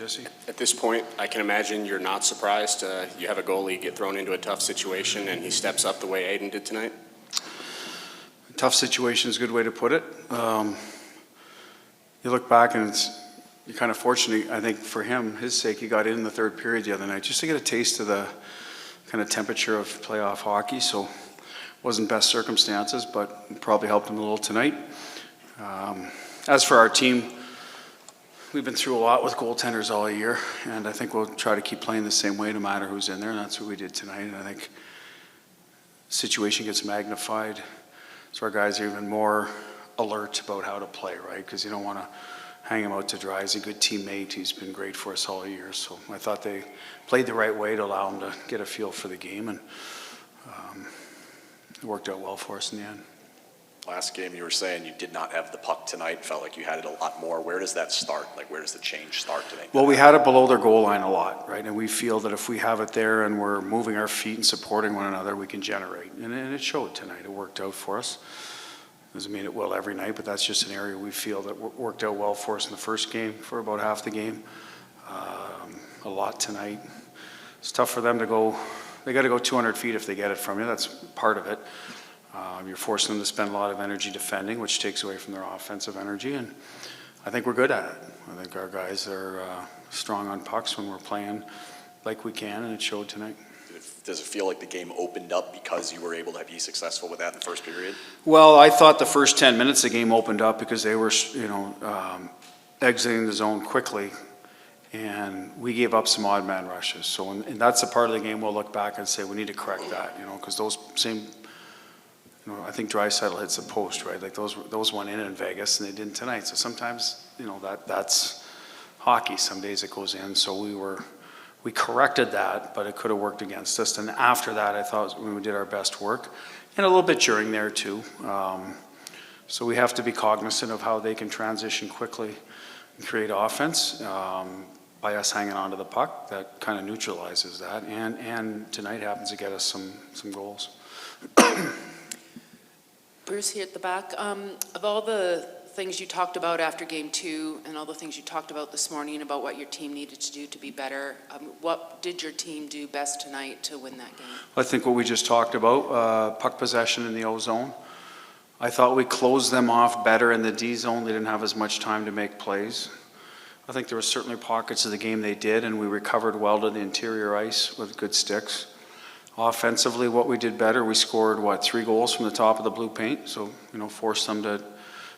Jesse. At this point, I can imagine you're not surprised. You have a goalie get thrown into a tough situation, and he steps up the way Adin did tonight. Tough situation is a good way to put it. You look back and you're kind of fortunate, I think, for him, his sake, he got in the third period the other night just to get a taste of the kind of temperature of playoff hockey. So wasn't best circumstances, but probably helped him a little tonight. As for our team, we've been through a lot with goaltenders all year, and I think we'll try to keep playing the same way no matter who's in there, and that's what we did tonight. And I think the situation gets magnified, so our guys are even more alert about how to play, right? Because you don't want to hang him out to dry. He's a good teammate. He's been great for us all year, so I thought they played the right way to allow him to get a feel for the game, and it worked out well for us in the end. Last game you were saying you did not have the puck tonight, felt like you had it a lot more. Where does that start? Like, where does the change start today? Well, we had it below their goal line a lot, right? And we feel that if we have it there and we're moving our feet and supporting one another, we can generate. And it showed tonight. It worked out for us. Doesn't mean it will every night, but that's just an area we feel that worked out well for us in the first game for about half the game. A lot tonight. It's tough for them to go. They got to go 200 feet if they get it from you. That's part of it. You're forcing them to spend a lot of energy defending, which takes away from their offensive energy, and I think we're good at it. I think our guys are strong on pucks when we're playing like we can, and it showed tonight. Does it feel like the game opened up because you were able to be successful with that in the first period? Well, I thought the first 10 minutes the game opened up because they were, exiting the zone quickly, and we gave up some odd man rushes. So, and that's a part of the game we'll look back and say we need to correct that, because those same. I think Draisaitl hits the post, right? Like those went in Vegas, and they didn't tonight. So sometimes, that's hockey. Some days it goes in. So we corrected that, but it could have worked against us. And after that, I thought we did our best work, and a little bit during there too. So we have to be cognizant of how they can transition quickly and create offense. By us hanging on to the puck, that kind of neutralizes that. And tonight happens to get us some goals. Bruce here at the back. Of all the things you talked about after game 2 and all the things you talked about this morning about what your team needed to do to be better, what did your team do best tonight to win that game? I think what we just talked about, puck possession in the O zone. I thought we closed them off better in the D zone. They didn't have as much time to make plays. I think there were certainly pockets of the game they did, and we recovered well to the interior ice with good sticks. Offensively, what we did better, we scored, 3 goals from the top of the blue paint. So, forced them to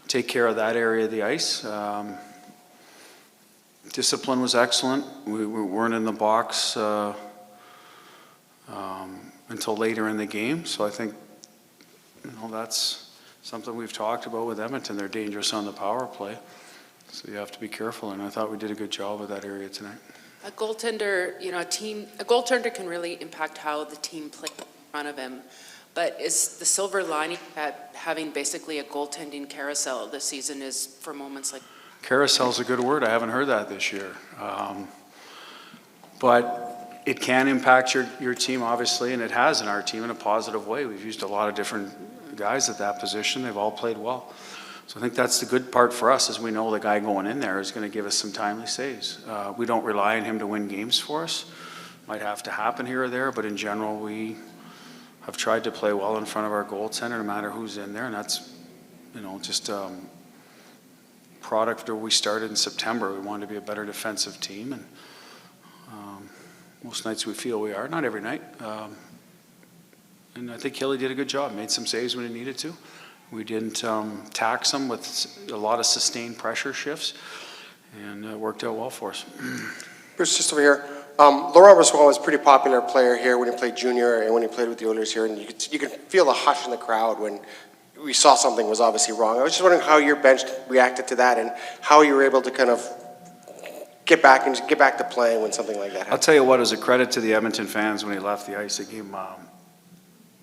take care of that area of the ice. Discipline was excellent. We weren't in the box until later in the game. So I think, that's something we've talked about with Edmonton. They're dangerous on the power play. So you have to be careful. And I thought we did a good job with that area tonight. A goaltender, a goaltender can really impact how the team plays in front of him. But is the silver lining at having basically a goaltending carousel this season is for moments like? Carousel's a good word. I haven't heard that this year. But it can impact your team, obviously, and it has in our team in a positive way. We've used a lot of different guys at that position. They've all played well. So I think that's the good part for us, is we know the guy going in there is going to give us some timely saves. We don't rely on him to win games for us. Might have to happen here or there, but in general, we have tried to play well in front of our goaltender, no matter who's in there, and that's, just product where we started in September. We wanted to be a better defensive team, and most nights we feel we are. Not every night. And I think Hilly did a good job. Made some saves when he needed to. We didn't tax them with a lot of sustained pressure shifts, and it worked out well for us. Bruce, just over here. Laurent Brossoit was a pretty popular player here when he played junior and when he played with the Oilers here, and you could feel the hush in the crowd when we saw something was obviously wrong. I was just wondering how your bench reacted to that and how you were able to kind of get back to playing when something like that happened. I'll tell you what, as a credit to the Edmonton fans when he left the ice, they gave him,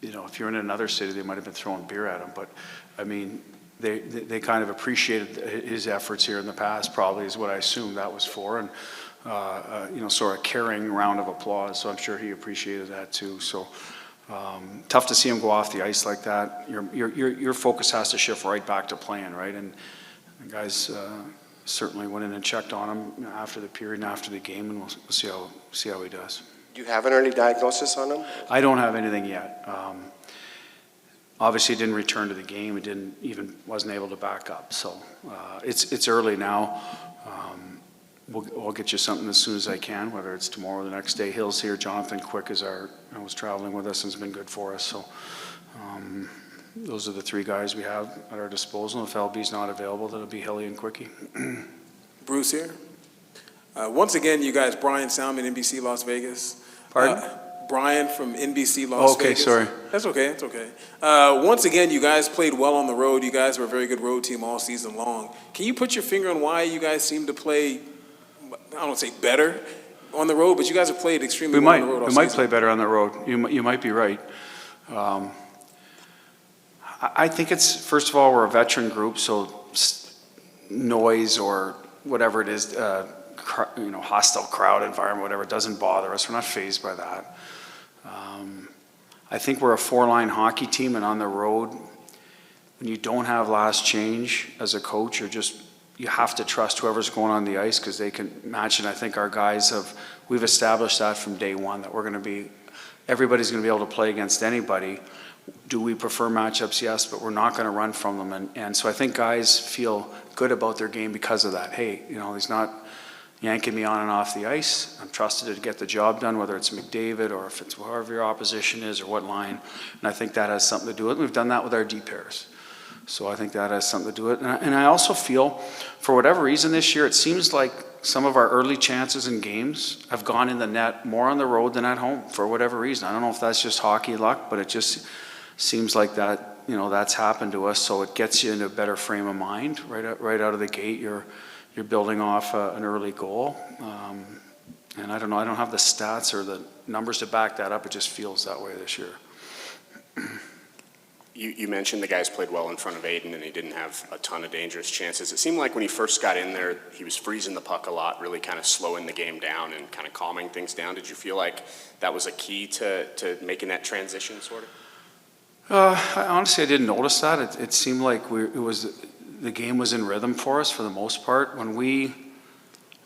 if you're in another city, they might have been throwing beer at him, but I mean, they kind of appreciated his efforts here in the past, probably is what I assume that was for, and sort of carrying round of applause. So I'm sure he appreciated that too. So tough to see him go off the ice like that. Your focus has to shift right back to playing, right? And the guys certainly went in and checked on him after the period and after the game, and we'll see how he does. Do you have an early diagnosis on him? I don't have anything yet. Obviously, he didn't return to the game. Wasn't able to back up. So it's early now. We'll get you something as soon as I can, whether it's tomorrow or the next day. Hill's here. Jonathan Quick was traveling with us and has been good for us. So those are the three guys we have at our disposal. If LB's not available, that'll be Hilly and Quickie. Bruce here. Once again, you guys, Brian Salmon, NBC Las Vegas. Pardon? Brian from NBC Las Vegas. Okay, sorry. That's okay, that's okay. Once again, you guys played well on the road. You guys were a very good road team all season long. Can you put your finger on why you guys seem to play, I don't want to say better on the road, but you guys have played extremely well on the road all We season? might play better on the road. You might be right. I think it's, first of all, we're a veteran group, so noise or whatever it is, hostile crowd environment, whatever, it doesn't bother us. We're not fazed by that. I think we're a four-line hockey team, and on the road, when you don't have last change as a coach, you have to trust whoever's going on the ice because they can match it. I think our guys we've established that from day one, that everybody's going to be able to play against anybody. Do we prefer matchups? Yes, but we're not going to run from them. And so I think guys feel good about their game because of that. Hey, he's not yanking me on and off the ice. I'm trusted to get the job done, whether it's McDavid or if it's whoever your opposition is or what line. And I think that has something to do with it. We've done that with our D pairs. So I think that has something to do with it. And I also feel, for whatever reason this year, it seems like some of our early chances in games have gone in the net more on the road than at home for whatever reason. I don't know if that's just hockey luck, but it just seems like that, that's happened to us. So it gets you in a better frame of mind right out of the gate. You're building off an early goal. And I don't know, I don't have the stats or the numbers to back that up. It just feels that way this year. You mentioned the guys played well in front of Adin and he didn't have a ton of dangerous chances. It seemed like when he first got in there, he was freezing the puck a lot, really kind of slowing the game down and kind of calming things down. Did you feel like that was a key to making that transition, sort of? Honestly, I didn't notice that. It seemed like the game was in rhythm for us for the most part. And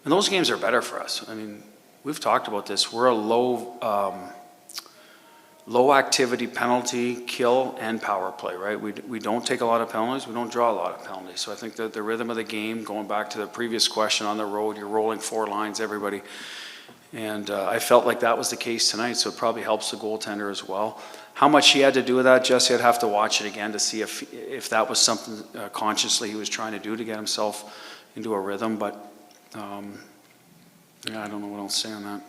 those games are better for us. I mean, we've talked about this. We're a low activity penalty, kill, and power play, right? We don't take a lot of penalties. We don't draw a lot of penalties. So I think that the rhythm of the game, going back to the previous question on the road, you're rolling four lines, everybody. And I felt like that was the case tonight, so it probably helps the goaltender as well. How much he had to do with that, Jesse, I'd have to watch it again to see if that was something consciously he was trying to do to get himself into a rhythm. But, I don't know what else to say on that.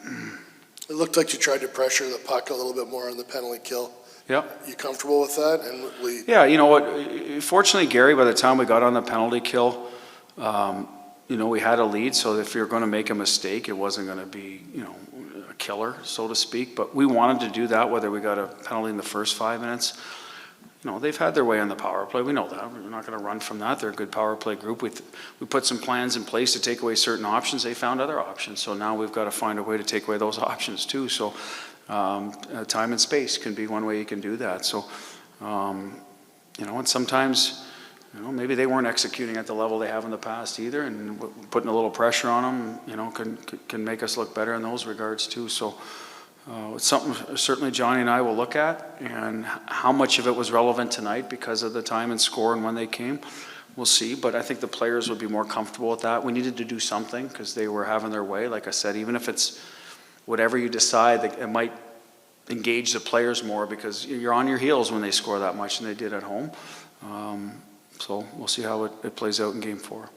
It looked like you tried to pressure the puck a little bit more on the penalty kill. Yep. You comfortable with that? And Yeah, you know what? Fortunately, Gary, by the time we got on the penalty kill, we had a lead. So if you're going to make a mistake, it wasn't going to be, a killer, so to speak. But we wanted to do that, whether we got a penalty in the first 5 minutes. They've had their way on the power play. We know that. We're not going to run from that. They're a good power play group. We put some plans in place to take away certain options. They found other options. So now we've got to find a way to take away those options too. So time and space can be one way you can do that. So, and sometimes, maybe they weren't executing at the level they have in the past either. And putting a little pressure on them, can make us look better in those regards too. So. It's something certainly Johnny and I will look at, and how much of it was relevant tonight because of the time and score and when they came, we'll see. But I think the players would be more comfortable with that. We needed to do something because they were having their way. Like I said, even if it's whatever you decide, it might engage the players more because you're on your heels when they score that much, and they did at home. So we'll see how it plays out in Game 4.